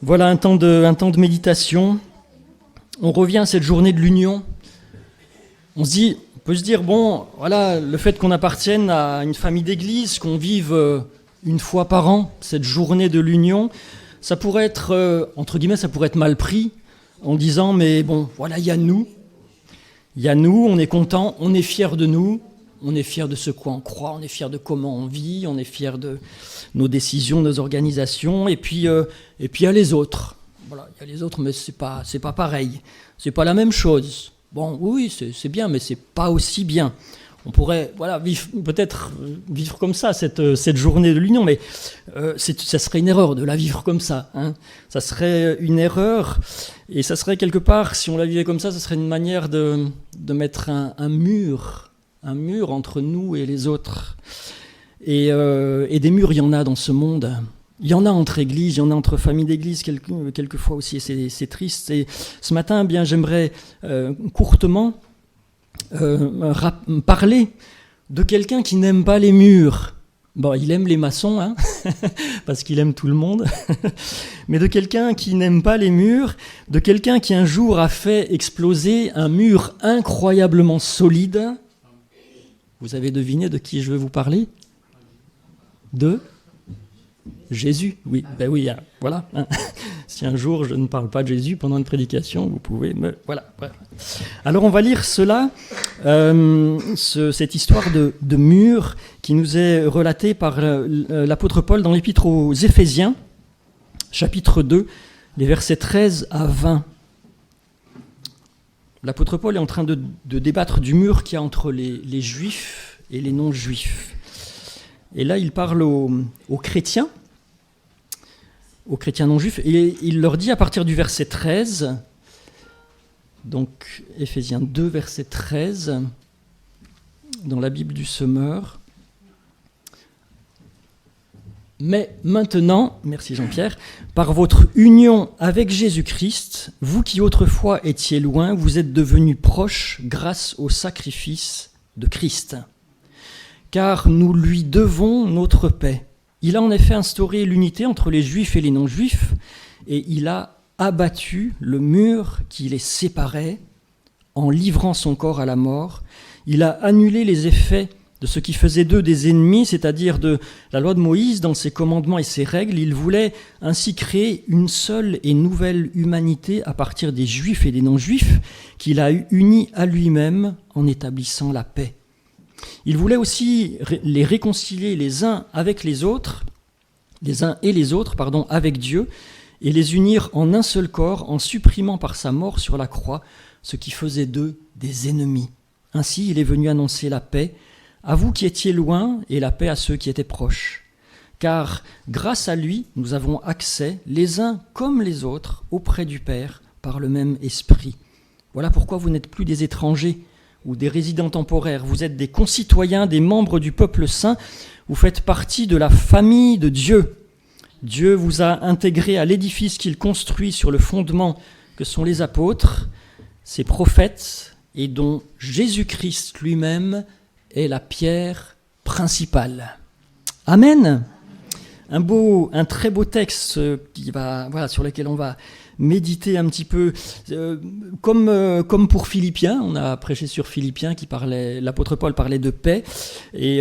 Voilà un temps de méditation. On revient à cette journée de l'union. On peut se dire, bon, voilà, le fait qu'on appartienne à une famille d'église, qu'on vive une fois par an, cette journée de l'union, ça pourrait être, entre guillemets, ça pourrait être mal pris, en disant, mais bon, voilà, il y a nous, on est content, on est fiers de nous, on est fiers de ce quoi on croit, on est fiers de comment on vit, on est fiers de nos décisions, nos organisations, et puis il y a les autres. Voilà, il y a les autres, mais c'est pas pareil, c'est pas la même chose. Bon, oui, c'est bien, mais c'est pas aussi bien. On pourrait, peut-être vivre comme ça cette journée de l'union, mais ça serait une erreur de la vivre comme ça. Hein. Ça serait une erreur, et ça serait quelque part, si on la vivait comme ça serait une manière de mettre un mur entre nous et les autres. Et des murs, il y en a dans ce monde. Il y en a entre églises, il y en a entre familles d'églises, quelquefois aussi, et c'est triste. Et ce matin, bien, j'aimerais courtement parler de quelqu'un qui n'aime pas les murs. Bon, il aime les maçons, hein, parce qu'il aime tout le monde, mais de quelqu'un qui n'aime pas les murs, de quelqu'un qui un jour a fait exploser un mur incroyablement solide. Vous avez deviné de qui je veux vous parler ? De Jésus, oui, ben oui, voilà. Si un jour je ne parle pas de Jésus pendant une prédication, vous pouvez me... Voilà. Alors on va lire cela, cette histoire de mur qui nous est relatée par l'apôtre Paul dans l'épître aux Éphésiens, chapitre 2, les versets 13 à 20. L'apôtre Paul est en train de débattre du mur qu'il y a entre les juifs et les non-juifs. Et là, il parle aux chrétiens non-juifs, et il leur dit à partir du verset 13, donc Éphésiens 2, verset 13, dans la Bible du Semeur. Mais maintenant, merci Jean-Pierre, par votre union avec Jésus-Christ, vous qui autrefois étiez loin, vous êtes devenus proches grâce au sacrifice de Christ. Car nous lui devons notre paix. Il a en effet instauré l'unité entre les Juifs et les non-Juifs, et il a abattu le mur qui les séparait en livrant son corps à la mort. Il a annulé les effets de ce qui faisait d'eux des ennemis, c'est-à-dire de la loi de Moïse dans ses commandements et ses règles. Il voulait ainsi créer une seule et nouvelle humanité à partir des Juifs et des non-Juifs qu'il a unis à lui-même en établissant la paix. Il voulait aussi les réconcilier les uns avec les autres, avec Dieu, et les unir en un seul corps en supprimant par sa mort sur la croix ce qui faisait d'eux des ennemis. Ainsi, il est venu annoncer la paix à vous qui étiez loin et la paix à ceux qui étaient proches. Car grâce à lui, nous avons accès, les uns comme les autres, auprès du Père par le même esprit. Voilà pourquoi vous n'êtes plus des étrangers ou des résidents temporaires, vous êtes des concitoyens, des membres du peuple saint, vous faites partie de la famille de Dieu. Dieu vous a intégrés à l'édifice qu'il construit sur le fondement que sont les apôtres, ses prophètes, et dont Jésus-Christ lui-même est la pierre principale. Amen. Un très beau texte sur lequel on va méditer un petit peu, comme pour Philippiens, on a prêché sur Philippiens l'apôtre Paul parlait de paix, et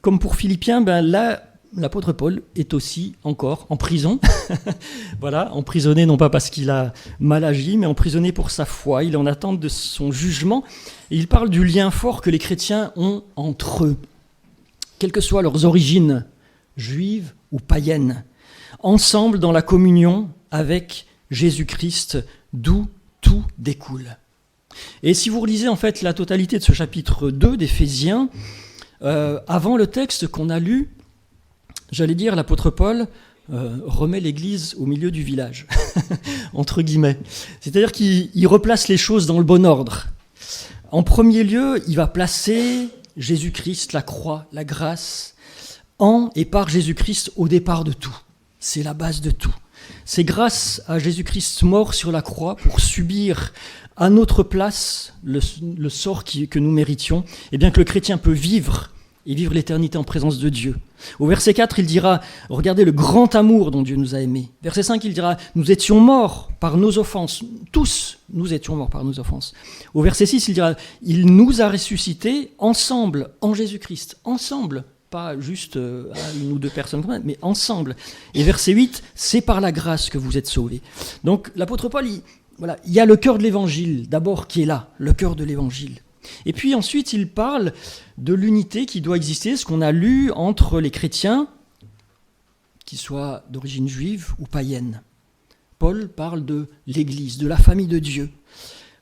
comme pour Philippiens, là, l'apôtre Paul est aussi encore en prison, voilà, emprisonné non pas parce qu'il a mal agi, mais emprisonné pour sa foi, il est en attente de son jugement, et il parle du lien fort que les chrétiens ont entre eux, quelles que soient leurs origines, juives ou païennes, ensemble dans la communion avec Jésus-Christ, d'où tout découle. Et si vous relisez en fait la totalité de ce chapitre 2 d'Éphésiens, avant le texte qu'on a lu, j'allais dire, l'apôtre Paul remet l'Église au milieu du village, entre guillemets. C'est-à-dire qu'il replace les choses dans le bon ordre. En premier lieu, il va placer Jésus-Christ, la croix, la grâce, en et par Jésus-Christ au départ de tout. C'est la base de tout. C'est grâce à Jésus-Christ mort sur la croix pour subir à notre place le sort que nous méritions, et bien que le chrétien peut vivre et vivre l'éternité en présence de Dieu. Au verset 4, il dira, regardez le grand amour dont Dieu nous a aimés. Verset 5, il dira, nous étions morts par nos offenses. Tous, nous étions morts par nos offenses. Au verset 6, il dira, il nous a ressuscités ensemble en Jésus-Christ. Ensemble, pas juste une ou deux personnes, mais ensemble. Et verset 8, c'est par la grâce que vous êtes sauvés. Donc l'apôtre Paul, il y a le cœur de l'évangile, d'abord, qui est là, le cœur de l'évangile. Et puis ensuite, il parle de l'unité qui doit exister, ce qu'on a lu entre les chrétiens, qu'ils soient d'origine juive ou païenne. Paul parle de l'Église, de la famille de Dieu.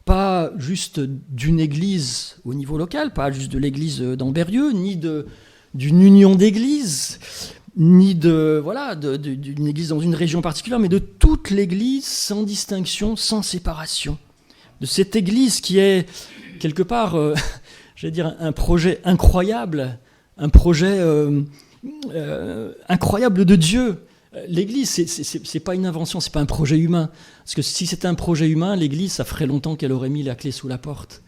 Pas juste d'une Église au niveau local, pas juste de l'Église d'Ambérieu, ni d'une union d'églises, ni d'une Église dans une région particulière, mais de toute l'Église sans distinction, sans séparation. De cette Église qui est quelque part, j'allais dire, un projet incroyable, un projet incroyable de Dieu. L'Église, c'est pas une invention, c'est pas un projet humain. Parce que si c'était un projet humain, l'Église, ça ferait longtemps qu'elle aurait mis la clé sous la porte.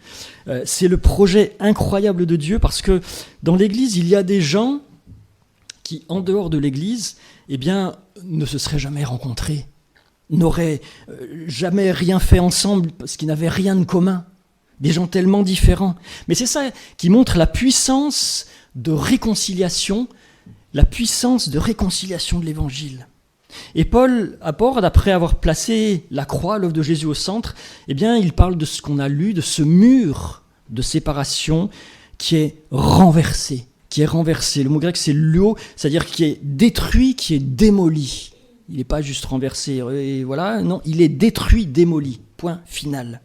C'est le projet incroyable de Dieu, parce que dans l'Église, il y a des gens qui, en dehors de l'Église, eh bien, ne se seraient jamais rencontrés, n'auraient jamais rien fait ensemble, parce qu'ils n'avaient rien de commun. Des gens tellement différents. Mais c'est ça qui montre la puissance de réconciliation, de l'Évangile. Et Paul aborde, après avoir placé la croix, l'œuvre de Jésus au centre, eh bien, il parle de ce qu'on a lu, de ce mur de séparation qui est renversé. Le mot grec, c'est luo, c'est-à-dire qui est détruit, qui est démoli. Il n'est pas juste renversé, et voilà, non, il est détruit, démoli. Point final.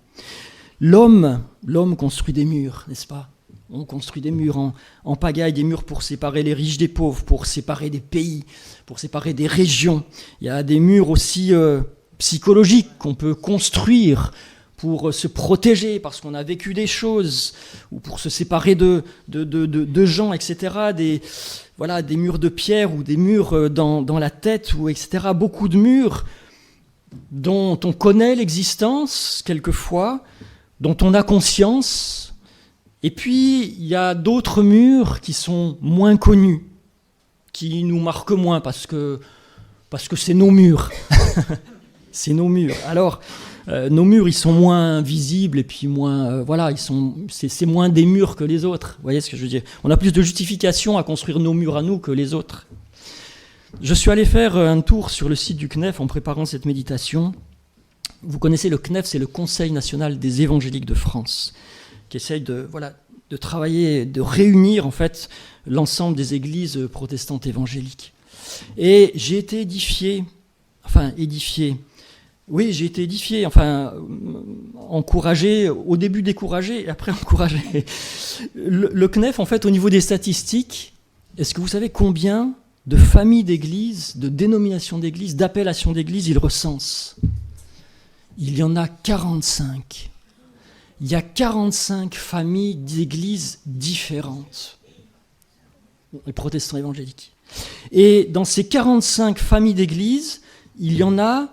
L'homme construit des murs, n'est-ce pas ? On construit des murs en pagaille, des murs pour séparer les riches des pauvres, pour séparer des pays, pour séparer des régions. Il y a des murs aussi psychologiques qu'on peut construire pour se protéger parce qu'on a vécu des choses, ou pour se séparer de gens, etc. Des murs de pierre ou des murs dans la tête, ou etc. Beaucoup de murs dont on connaît l'existence quelquefois, dont on a conscience, et puis il y a d'autres murs qui sont moins connus, qui nous marquent moins parce que c'est nos murs. C'est nos murs. Alors, nos murs, ils sont moins visibles, et puis moins, c'est moins des murs que les autres. Vous voyez ce que je veux dire ? On a plus de justification à construire nos murs à nous que les autres. Je suis allé faire un tour sur le site du CNEF en préparant cette méditation. Vous connaissez le CNEF, c'est le Conseil national des évangéliques de France, qui essaye de travailler, de réunir en fait l'ensemble des églises protestantes évangéliques. Et j'ai été édifié, encouragé, au début découragé, et après encouragé. Le CNEF, en fait, au niveau des statistiques, est-ce que vous savez combien de familles d'églises, de dénominations d'églises, d'appellations d'églises il recense ? Il y en a 45. Il y a 45 familles d'églises différentes, les protestants évangéliques. Et dans ces 45 familles d'églises, il y en a,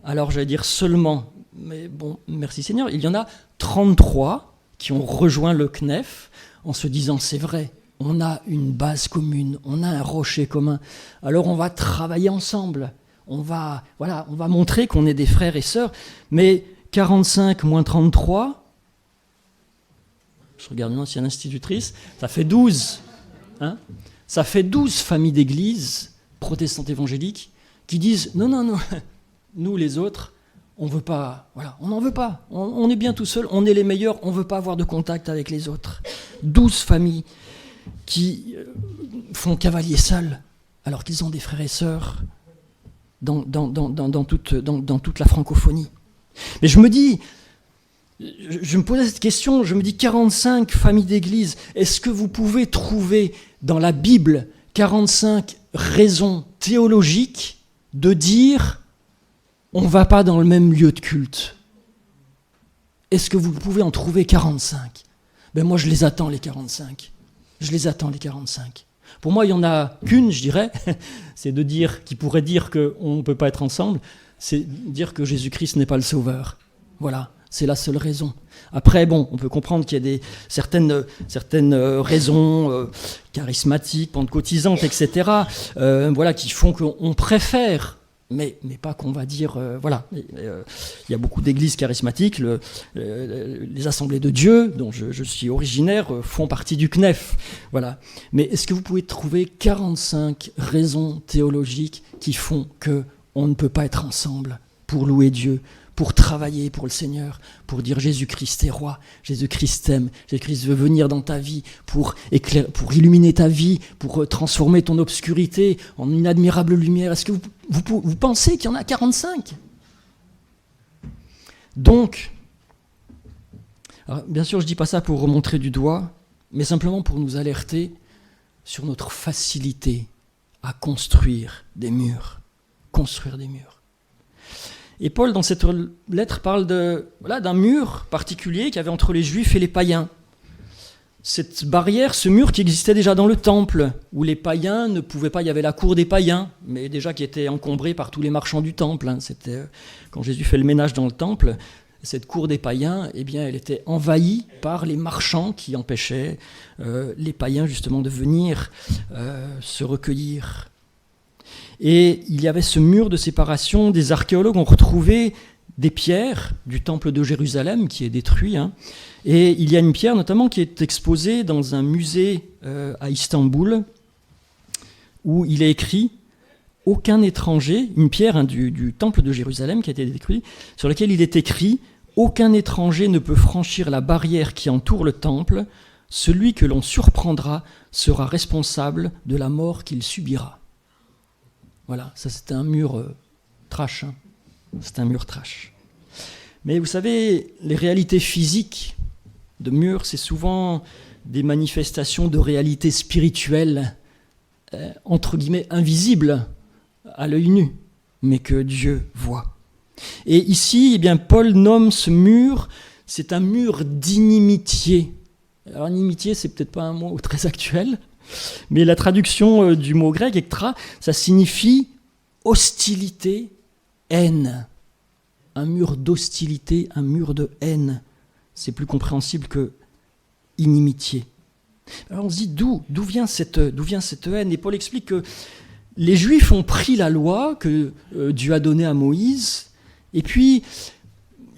alors j'allais dire seulement, mais bon, merci Seigneur, il y en a 33 qui ont rejoint le CNEF en se disant, c'est vrai, on a une base commune, on a un rocher commun, alors on va travailler ensemble. On va montrer qu'on est des frères et sœurs, mais 45 moins 33, je regarde une ancienne institutrice, ça fait 12. Hein ? Ça fait 12 familles d'églises protestantes évangéliques qui disent non, nous les autres, on veut pas, on n'en veut pas, on est bien tout seul, on est les meilleurs, on ne veut pas avoir de contact avec les autres. 12 familles qui font cavalier seul, alors qu'ils ont des frères et sœurs dans toute la francophonie. Mais je me posais cette question, je me dis 45 familles d'églises, est-ce que vous pouvez trouver dans la Bible 45 raisons théologiques de dire on ne va pas dans le même lieu de culte ? Est-ce que vous pouvez en trouver 45 ? Moi je les attends les 45. Pour moi, il n'y en a qu'une, je dirais, c'est de dire, qui pourrait dire qu'on ne peut pas être ensemble, c'est dire que Jésus-Christ n'est pas le sauveur. Voilà. C'est la seule raison. Après, bon, on peut comprendre qu'il y a certaines raisons charismatiques, pentecôtisantes, etc., voilà, qui font qu'on préfère, mais pas qu'on va dire, voilà. Il y a beaucoup d'églises charismatiques, les assemblées de Dieu, dont je suis originaire, font partie du CNEF, voilà. Mais est-ce que vous pouvez trouver 45 raisons théologiques qui font qu'on ne peut pas être ensemble pour louer Dieu, pour travailler pour le Seigneur, pour dire Jésus-Christ est roi, Jésus-Christ t'aime, Jésus-Christ veut venir dans ta vie pour illuminer ta vie, pour transformer ton obscurité en une admirable lumière. Est-ce que vous pensez qu'il y en a 45 ? Donc, alors, bien sûr, je ne dis pas ça pour remontrer du doigt, mais simplement pour nous alerter sur notre facilité à construire des murs. Construire des murs. Et Paul, dans cette lettre, parle d'un mur particulier qu'il y avait entre les Juifs et les païens. Cette barrière, ce mur qui existait déjà dans le temple, où les païens ne pouvaient pas, il y avait la cour des païens, mais déjà qui était encombrée par tous les marchands du temple. C'était, quand Jésus fait le ménage dans le temple, cette cour des païens, eh bien, elle était envahie par les marchands qui empêchaient les païens justement de venir se recueillir. Et il y avait ce mur de séparation. Des archéologues ont retrouvé des pierres du temple de Jérusalem qui est détruit. Et il y a une pierre notamment qui est exposée dans un musée à Istanbul où il est écrit « Aucun étranger », une pierre du temple de Jérusalem qui a été détruit, sur laquelle il est écrit « Aucun étranger ne peut franchir la barrière qui entoure le temple. Celui que l'on surprendra sera responsable de la mort qu'il subira. » Voilà, ça c'était un mur trash. C'est un mur trash. Mais vous savez, les réalités physiques de murs, c'est souvent des manifestations de réalités spirituelles, entre guillemets, invisibles à l'œil nu, mais que Dieu voit. Et ici, eh bien, Paul nomme ce mur, c'est un mur d'inimitié. Alors, inimitié, c'est peut-être pas un mot très actuel, mais la traduction du mot grec, ektra, ça signifie hostilité, haine. Un mur d'hostilité, un mur de haine. C'est plus compréhensible que inimitié. Alors on se dit d'où vient cette haine ? Et Paul explique que les Juifs ont pris la loi que Dieu a donnée à Moïse, et puis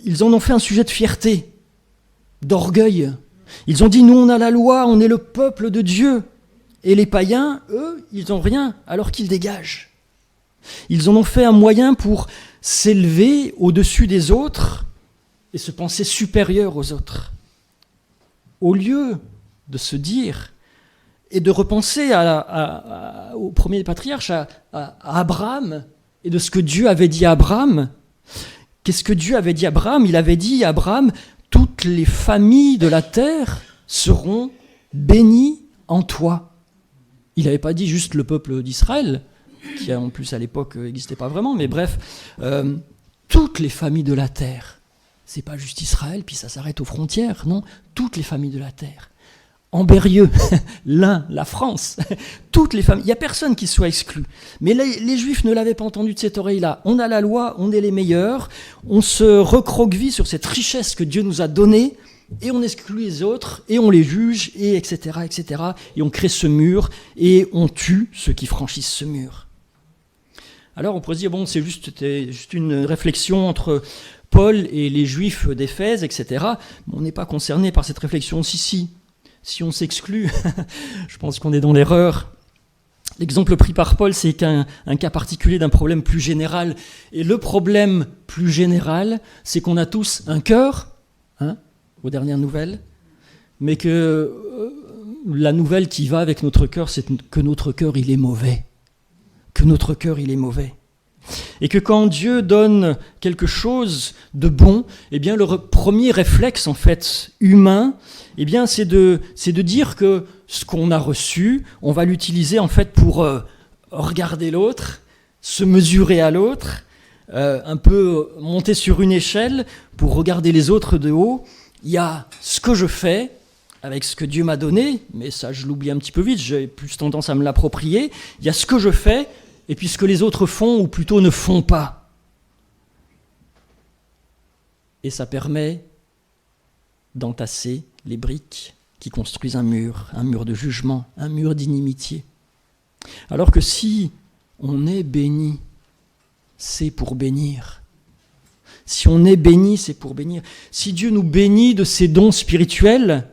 ils en ont fait un sujet de fierté, d'orgueil. Ils ont dit, nous on a la loi, on est le peuple de Dieu. Et les païens, eux, ils n'ont rien, alors qu'ils dégagent. Ils en ont fait un moyen pour s'élever au-dessus des autres et se penser supérieurs aux autres. Au lieu de se dire et de repenser au premier patriarche, à Abraham, et de ce que Dieu avait dit à Abraham. Qu'est-ce que Dieu avait dit à Abraham ? Il avait dit à Abraham, toutes les familles de la terre seront bénies en toi. Il n'avait pas dit juste le peuple d'Israël, qui en plus à l'époque n'existait pas vraiment, mais bref, toutes les familles de la terre. C'est pas juste Israël, puis ça s'arrête aux frontières, non, toutes les familles de la terre. En Berrieux, l'Ain, la France, toutes les familles, il n'y a personne qui soit exclu. Mais les Juifs ne l'avaient pas entendu de cette oreille-là. On a la loi, on est les meilleurs, on se recroqueville sur cette richesse que Dieu nous a donnée, et on exclut les autres, et on les juge, et etc., etc. Et on crée ce mur, et on tue ceux qui franchissent ce mur. Alors on pourrait se dire, bon, c'était juste une réflexion entre Paul et les Juifs d'Éphèse, etc. Mais on n'est pas concerné par cette réflexion. Si on s'exclut, je pense qu'on est dans l'erreur. L'exemple pris par Paul, c'est qu'un cas particulier d'un problème plus général. Et le problème plus général, c'est qu'on a tous un cœur, aux dernières nouvelles, mais que la nouvelle qui va avec notre cœur, c'est que notre cœur, il est mauvais. Que notre cœur, il est mauvais. Et que quand Dieu donne quelque chose de bon, eh bien, le premier réflexe, en fait, humain, eh bien, c'est de dire que ce qu'on a reçu, on va l'utiliser, en fait, pour regarder l'autre, se mesurer à l'autre, un peu monter sur une échelle pour regarder les autres de haut. Il y a ce que je fais avec ce que Dieu m'a donné, mais ça, je l'oublie un petit peu vite, j'ai plus tendance à me l'approprier. Il y a ce que je fais, et puis ce que les autres font, ou plutôt ne font pas. et ça permet d'entasser les briques qui construisent un mur de jugement, un mur d'inimitié. Alors que si on est béni, c'est pour bénir. Si on est béni, c'est pour bénir. Si Dieu nous bénit de ses dons spirituels,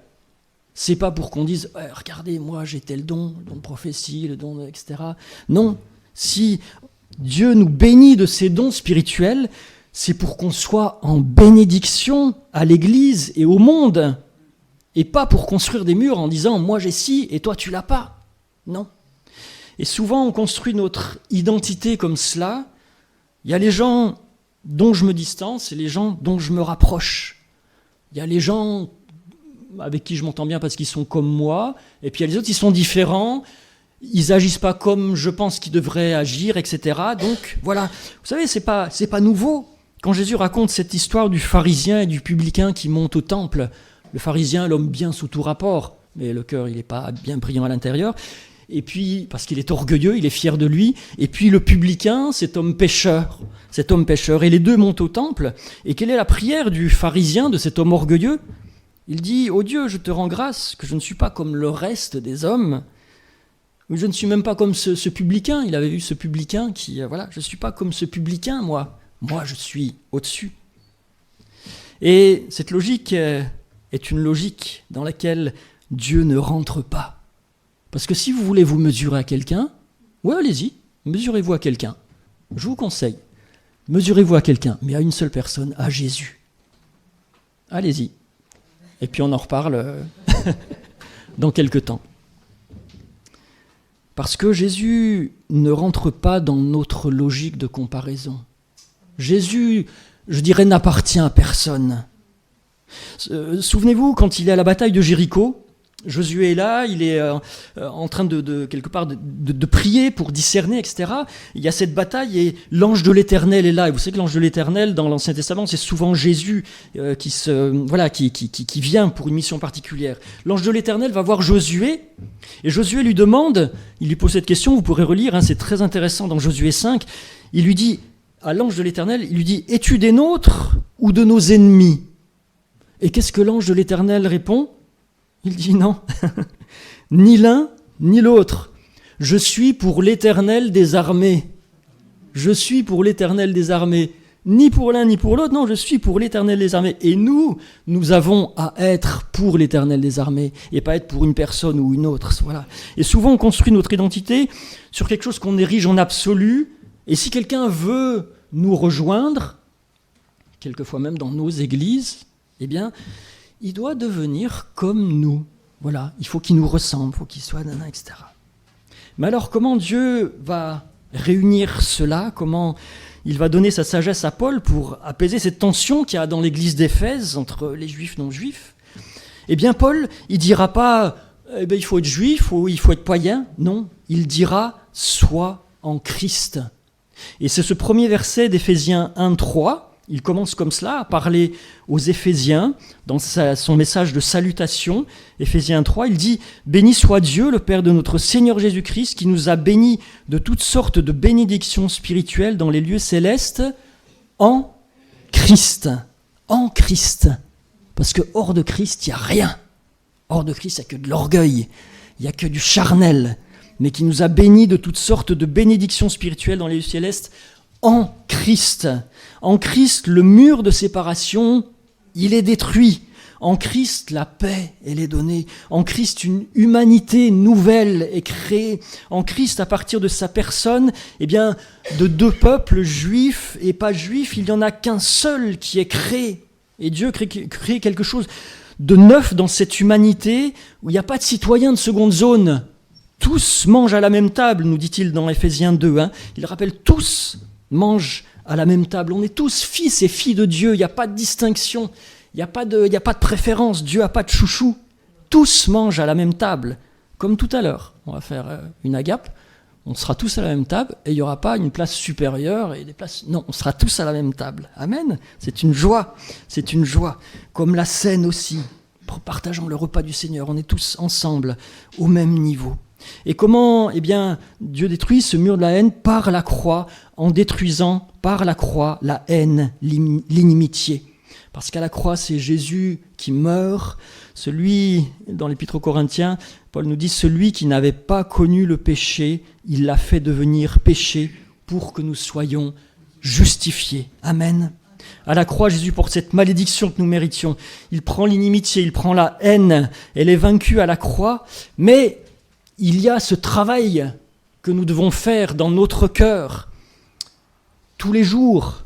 c'est pas pour qu'on dise « Regardez, moi j'ai tel don, le don de prophétie, le don de... etc. » Non, si Dieu nous bénit de ses dons spirituels, c'est pour qu'on soit en bénédiction à l'Église et au monde, et pas pour construire des murs en disant « Moi j'ai ci et toi tu l'as pas ». Non. Et souvent on construit notre identité comme cela. Il y a les gens dont je me distance et les gens dont je me rapproche. Il y a les gens avec qui je m'entends bien parce qu'ils sont comme moi, et puis il y a les autres, ils sont différents, ils n'agissent pas comme je pense qu'ils devraient agir, etc. Donc voilà, vous savez, c'est pas nouveau. Quand Jésus raconte cette histoire du pharisien et du publicain qui montent au temple, le pharisien, l'homme bien sous tout rapport, mais le cœur, il n'est pas bien brillant à l'intérieur, et puis, parce qu'il est orgueilleux, il est fier de lui, et puis le publicain, cet homme pécheur, et les deux montent au temple, et quelle est la prière du pharisien, de cet homme orgueilleux ? Il dit « Ô Dieu, je te rends grâce que je ne suis pas comme le reste des hommes, je ne suis même pas comme ce publicain. » Il avait vu ce publicain qui, voilà, je ne suis pas comme ce publicain, moi je suis au-dessus. Et cette logique est une logique dans laquelle Dieu ne rentre pas. Parce que si vous voulez vous mesurer à quelqu'un, ouais, allez-y, mesurez-vous à quelqu'un. Je vous conseille, mesurez-vous à quelqu'un, mais à une seule personne, à Jésus. Allez-y. Et puis on en reparle dans quelques temps. Parce que Jésus ne rentre pas dans notre logique de comparaison. Jésus, je dirais, n'appartient à personne. Souvenez-vous, quand il est à la bataille de Jéricho, Josué est là, il est en train quelque part de prier pour discerner, etc. Il y a cette bataille et l'ange de l'Éternel est là. Et vous savez que l'ange de l'Éternel, dans l'Ancien Testament, c'est souvent Jésus qui vient pour une mission particulière. L'ange de l'Éternel va voir Josué et Josué lui demande, il lui pose cette question, vous pourrez relire, c'est très intéressant dans Josué 5, il lui dit, à l'ange de l'Éternel, il lui dit « Es-tu des nôtres ou de nos ennemis ?» Et qu'est-ce que l'ange de l'Éternel répond ? Il dit non, ni l'un ni l'autre. Je suis pour l'Éternel des armées. Je suis pour l'Éternel des armées. Ni pour l'un ni pour l'autre, non, je suis pour l'Éternel des armées. Et nous avons à être pour l'Éternel des armées et pas être pour une personne ou une autre. Voilà. Et souvent, on construit notre identité sur quelque chose qu'on érige en absolu. Et si quelqu'un veut nous rejoindre, quelquefois même dans nos églises, eh bien, il doit devenir comme nous. Voilà, il faut qu'il nous ressemble, il faut qu'il soit nana, etc. Mais alors, comment Dieu va réunir cela ? Comment il va donner sa sagesse à Paul pour apaiser cette tension qu'il y a dans l'église d'Éphèse entre les juifs et non-juifs ? Eh bien, Paul, il ne dira pas il faut être juif ou il faut être païen. Non, il dira « sois en Christ ». Et c'est ce premier verset d'Éphésiens 1:3. Il commence comme cela, à parler aux Éphésiens, dans son message de salutation, Éphésiens 3, il dit « Béni soit Dieu, le Père de notre Seigneur Jésus-Christ, qui nous a bénis de toutes sortes de bénédictions spirituelles dans les lieux célestes, en Christ. » En Christ. Parce que hors de Christ, il n'y a rien. Hors de Christ, il n'y a que de l'orgueil, il n'y a que du charnel, mais qui nous a bénis de toutes sortes de bénédictions spirituelles dans les lieux célestes, en Christ. En Christ, le mur de séparation, il est détruit. En Christ, la paix, elle est donnée. En Christ, une humanité nouvelle est créée. En Christ, à partir de sa personne, eh bien, de deux peuples, juifs et pas juifs, il n'y en a qu'un seul qui est créé. Et Dieu crée quelque chose de neuf dans cette humanité où il n'y a pas de citoyens de seconde zone. Tous mangent à la même table, nous dit-il dans Éphésiens 2. Il rappelle tous mangent à la même table. On est tous fils et filles de Dieu. Il n'y a pas de distinction. Il n'y a pas de préférence. Dieu n'a pas de chouchou. Tous mangent à la même table. Comme tout à l'heure. On va faire une agape. On sera tous à la même table et il n'y aura pas une place supérieure et des places... Non, on sera tous à la même table. Amen. C'est une joie. C'est une joie. Comme la scène aussi. Partageant le repas du Seigneur. On est tous ensemble au même niveau. Et comment, Dieu détruit ce mur de la haine par la croix, en détruisant par la croix la haine, l'inimitié. Parce qu'à la croix, c'est Jésus qui meurt. Celui, dans l'Épître aux Corinthiens, Paul nous dit, celui qui n'avait pas connu le péché, il l'a fait devenir péché pour que nous soyons justifiés. Amen. À la croix, Jésus porte cette malédiction que nous méritions. Il prend l'inimitié, il prend la haine. Elle est vaincue à la croix. Mais il y a ce travail que nous devons faire dans notre cœur. Tous les jours.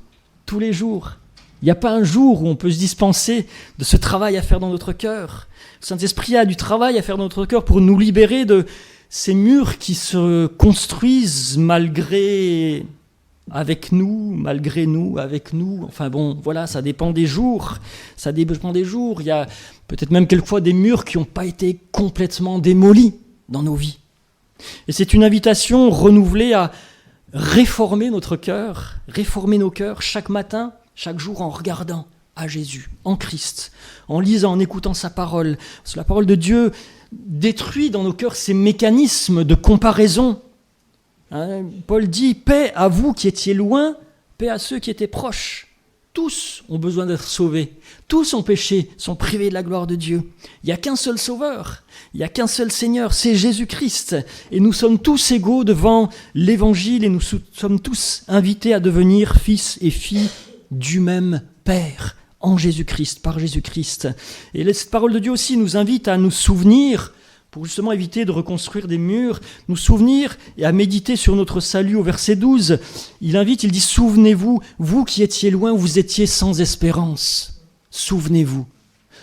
Il n'y a pas un jour où on peut se dispenser de ce travail à faire dans notre cœur. Le Saint-Esprit a du travail à faire dans notre cœur pour nous libérer de ces murs qui se construisent malgré nous, avec nous. Enfin bon, voilà, ça dépend des jours. Il y a peut-être même quelquefois des murs qui n'ont pas été complètement démolis dans nos vies. Et c'est une invitation renouvelée à réformer notre cœur, réformer nos cœurs chaque matin, chaque jour en regardant à Jésus, en Christ, en lisant, en écoutant sa parole. Parce que la parole de Dieu détruit dans nos cœurs ces mécanismes de comparaison. Paul dit « Paix à vous qui étiez loin, paix à ceux qui étaient proches ». Tous ont besoin d'être sauvés. Tous ont péché, sont privés de la gloire de Dieu. Il n'y a qu'un seul Sauveur, il n'y a qu'un seul Seigneur, c'est Jésus-Christ. Et nous sommes tous égaux devant l'Évangile et nous sommes tous invités à devenir fils et filles du même Père, en Jésus-Christ, par Jésus-Christ. Et cette parole de Dieu aussi nous invite à nous souvenir, pour justement éviter de reconstruire des murs, nous souvenir et à méditer sur notre salut au verset 12. Il dit « Souvenez-vous, vous qui étiez loin, vous étiez sans espérance. Souvenez-vous.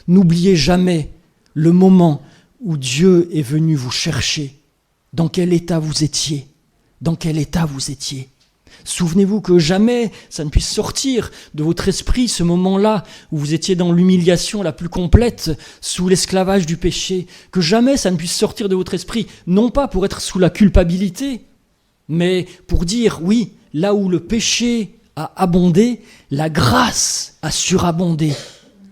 N'oubliez jamais le moment où Dieu est venu vous chercher. Dans quel état vous étiez. Dans quel état vous étiez. Souvenez-vous que jamais ça ne puisse sortir de votre esprit ce moment-là où vous étiez dans l'humiliation la plus complète, sous l'esclavage du péché, que jamais ça ne puisse sortir de votre esprit, non pas pour être sous la culpabilité, mais pour dire, oui, là où le péché a abondé, la grâce a surabondé.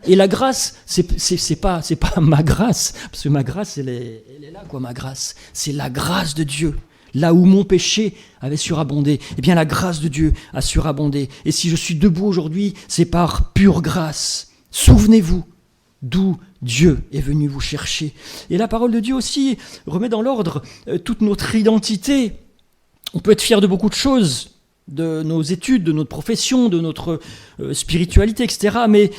Et la grâce, c'est pas ma grâce, parce que ma grâce, elle est là, quoi, ma grâce. C'est la grâce de Dieu. Là où mon péché avait surabondé, eh bien la grâce de Dieu a surabondé. Et si je suis debout aujourd'hui, c'est par pure grâce. Souvenez-vous d'où Dieu est venu vous chercher. Et la parole de Dieu aussi remet dans l'ordre toute notre identité. On peut être fier de beaucoup de choses, de nos études, de notre profession, de notre spiritualité, etc. Mais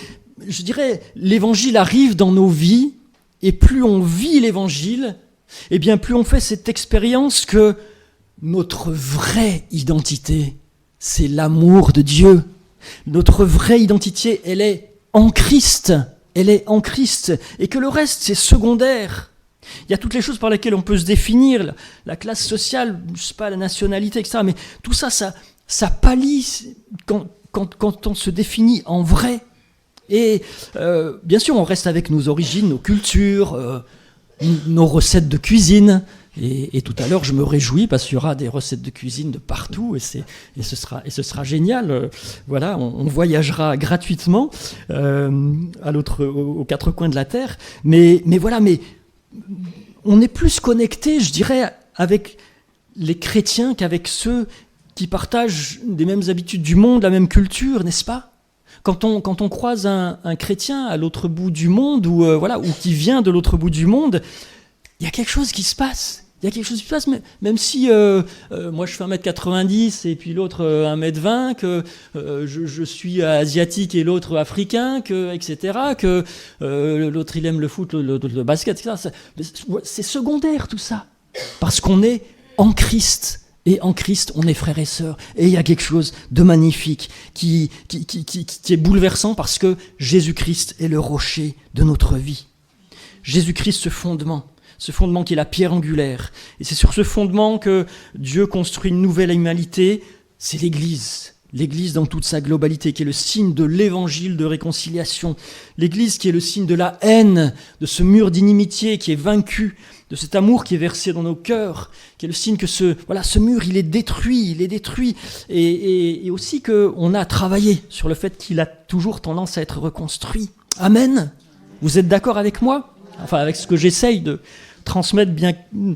je dirais, l'évangile arrive dans nos vies, et plus on vit l'évangile, eh bien, plus on fait cette expérience que notre vraie identité, c'est l'amour de Dieu. Notre vraie identité, elle est en Christ. Elle est en Christ. Et que le reste, c'est secondaire. Il y a toutes les choses par lesquelles on peut se définir, la classe sociale, je sais pas, la nationalité, etc. Mais tout ça, ça pâlit quand on se définit en vrai. Et bien sûr, on reste avec nos origines, nos cultures, nos recettes de cuisine, et tout à l'heure je me réjouis parce qu'il y aura des recettes de cuisine de partout et ce sera génial. Voilà, on voyagera gratuitement aux quatre coins de la terre, mais voilà, mais on est plus connecté, je dirais, avec les chrétiens qu'avec ceux qui partagent des mêmes habitudes du monde, la même culture, n'est-ce pas ? Quand on croise un chrétien à l'autre bout du monde, ou qui vient de l'autre bout du monde, il y a quelque chose qui se passe. Il y a quelque chose qui se passe, même si moi je fais 1m90 et puis l'autre 1m20, que je suis asiatique et l'autre africain, etc., que l'autre il aime le foot, le basket, etc. C'est secondaire tout ça, parce qu'on est en Christ. Et en Christ, on est frères et sœurs. Et il y a quelque chose de magnifique qui est bouleversant parce que Jésus-Christ est le rocher de notre vie. Jésus-Christ, ce fondement qui est la pierre angulaire. Et c'est sur ce fondement que Dieu construit une nouvelle humanité, c'est l'Église. L'Église dans toute sa globalité, qui est le signe de l'évangile de réconciliation. L'Église qui est le signe de la haine, de ce mur d'inimitié qui est vaincu, de cet amour qui est versé dans nos cœurs, qui est le signe que ce mur, il est détruit, et aussi qu'on a travaillé sur le fait qu'il a toujours tendance à être reconstruit. Amen. Vous êtes d'accord avec moi ? Enfin, avec ce que j'essaye de transmettre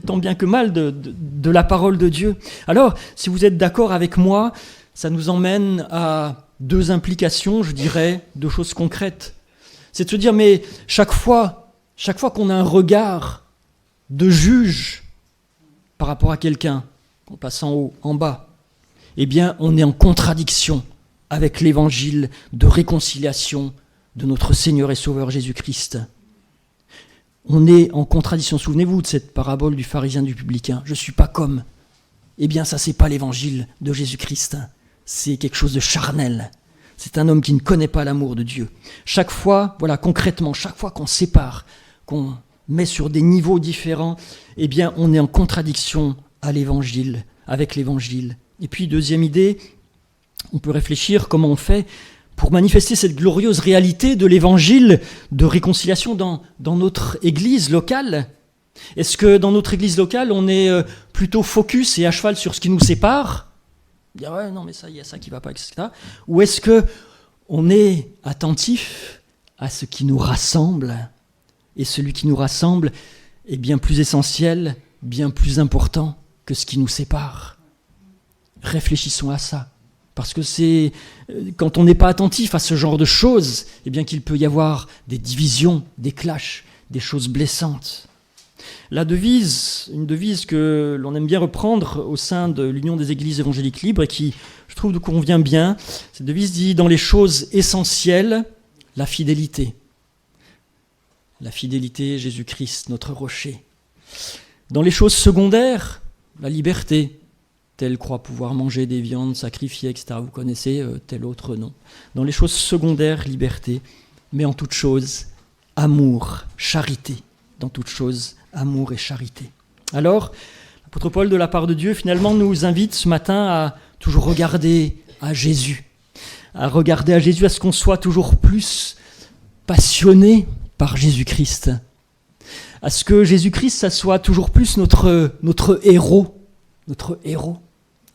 tant bien que mal de la parole de Dieu. Alors, si vous êtes d'accord avec moi, ça nous emmène à deux implications, je dirais, deux choses concrètes. C'est de se dire, mais chaque fois qu'on a un regard de juge par rapport à quelqu'un, en passant en haut, en bas, eh bien, on est en contradiction avec l'évangile de réconciliation de notre Seigneur et Sauveur Jésus-Christ. On est en contradiction. Souvenez-vous de cette parabole du pharisien du publicain. Je ne suis pas comme. Eh bien, ça, c'est pas l'évangile de Jésus-Christ. C'est quelque chose de charnel. C'est un homme qui ne connaît pas l'amour de Dieu. Chaque fois, voilà, concrètement, chaque fois qu'on sépare, qu'on met sur des niveaux différents, eh bien, on est en contradiction à l'évangile, avec l'évangile. Et puis, deuxième idée, on peut réfléchir comment on fait pour manifester cette glorieuse réalité de l'évangile de réconciliation dans notre église locale. Est-ce que dans notre église locale, on est plutôt focus et à cheval sur ce qui nous sépare ? Dire ouais, non, mais ça, il y a ça qui ne va pas, etc. Ou est-ce qu'on est attentif à ce qui nous rassemble ? Et celui qui nous rassemble est bien plus essentiel, bien plus important que ce qui nous sépare. Réfléchissons à ça. Parce que c'est quand on n'est pas attentif à ce genre de choses, eh bien qu'il peut y avoir des divisions, des clashs, des choses blessantes. La devise, une devise que l'on aime bien reprendre au sein de l'Union des Églises évangéliques libres et qui, je trouve, nous convient bien, cette devise dit « Dans les choses essentielles, la fidélité ». La fidélité, Jésus-Christ, notre rocher. Dans les choses secondaires, la liberté. Tel croit pouvoir manger des viandes sacrifiées, etc. Vous connaissez, tel autre non. Dans les choses secondaires, liberté. Mais en toute chose, amour, charité. Dans toute chose, amour et charité. Alors, l'apôtre Paul, de la part de Dieu, finalement, nous invite ce matin à toujours regarder à Jésus. À regarder à Jésus, à ce qu'on soit toujours plus passionné par Jésus-Christ. À ce que Jésus-Christ, ça soit toujours plus notre héros. Notre héros.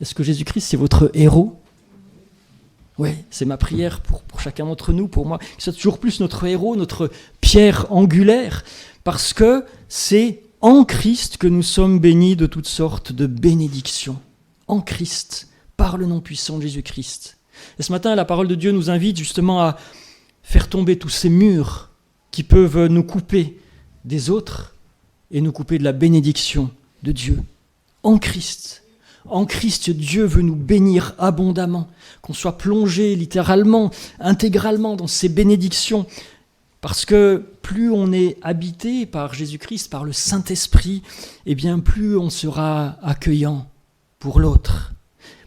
Est-ce que Jésus-Christ, c'est votre héros ? Oui, c'est ma prière pour chacun d'entre nous, pour moi, qu'il soit toujours plus notre héros, notre pierre angulaire, parce que c'est en Christ que nous sommes bénis de toutes sortes de bénédictions. En Christ, par le nom puissant de Jésus-Christ. Et ce matin, la parole de Dieu nous invite justement à faire tomber tous ces murs qui peuvent nous couper des autres et nous couper de la bénédiction de Dieu. En Christ, Dieu veut nous bénir abondamment, qu'on soit plongé littéralement, intégralement dans ses bénédictions, parce que plus on est habité par Jésus-Christ, par le Saint-Esprit, eh bien plus on sera accueillant pour l'autre,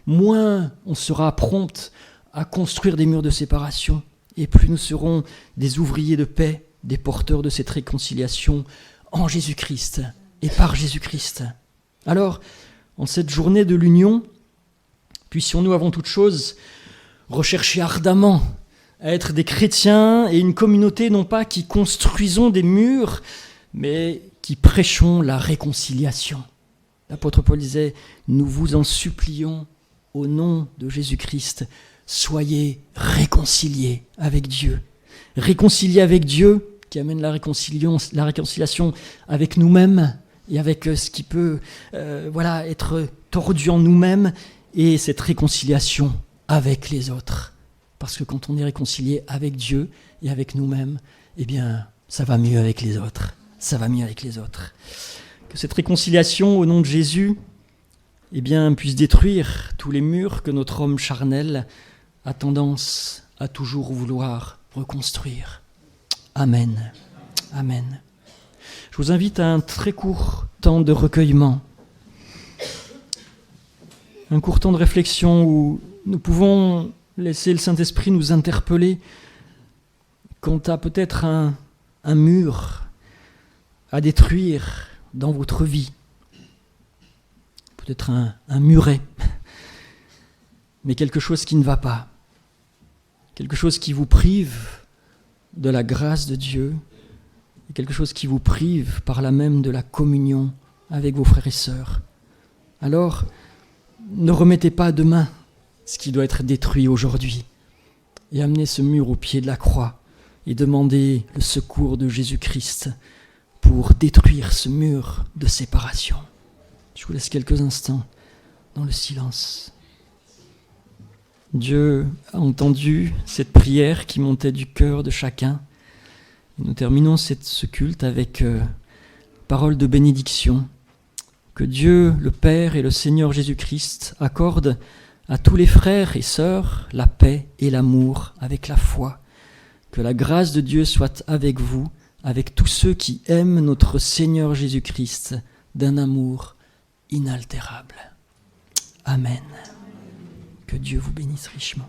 moins on sera prompt à construire des murs de séparation, et plus nous serons des ouvriers de paix, des porteurs de cette réconciliation en Jésus-Christ et par Jésus-Christ. Alors, en cette journée de l'union, puissions-nous avant toute chose rechercher ardemment à être des chrétiens et une communauté non pas qui construisons des murs, mais qui prêchons la réconciliation. L'apôtre Paul disait « Nous vous en supplions au nom de Jésus-Christ, soyez réconciliés avec Dieu. » Réconciliés avec Dieu, qui amène la réconciliation avec nous-mêmes, et avec ce qui peut être tordu en nous-mêmes, et cette réconciliation avec les autres. Parce que quand on est réconcilié avec Dieu et avec nous-mêmes, eh bien, ça va mieux avec les autres. Ça va mieux avec les autres. Que cette réconciliation, au nom de Jésus, eh bien, puisse détruire tous les murs que notre homme charnel a tendance à toujours vouloir reconstruire. Amen. Amen. Je vous invite à un très court temps de recueillement, un court temps de réflexion où nous pouvons laisser le Saint-Esprit nous interpeller quant à peut-être un mur à détruire dans votre vie, peut-être un muret, mais quelque chose qui ne va pas, quelque chose qui vous prive de la grâce de Dieu, et quelque chose qui vous prive par là même de la communion avec vos frères et sœurs. Alors, ne remettez pas demain ce qui doit être détruit aujourd'hui, et amenez ce mur au pied de la croix, et demandez le secours de Jésus-Christ pour détruire ce mur de séparation. Je vous laisse quelques instants dans le silence. Dieu a entendu cette prière qui montait du cœur de chacun. Et nous terminons ce culte avec parole de bénédiction. Que Dieu, le Père et le Seigneur Jésus-Christ accordent à tous les frères et sœurs la paix et l'amour avec la foi. Que la grâce de Dieu soit avec vous, avec tous ceux qui aiment notre Seigneur Jésus-Christ d'un amour inaltérable. Amen. Que Dieu vous bénisse richement.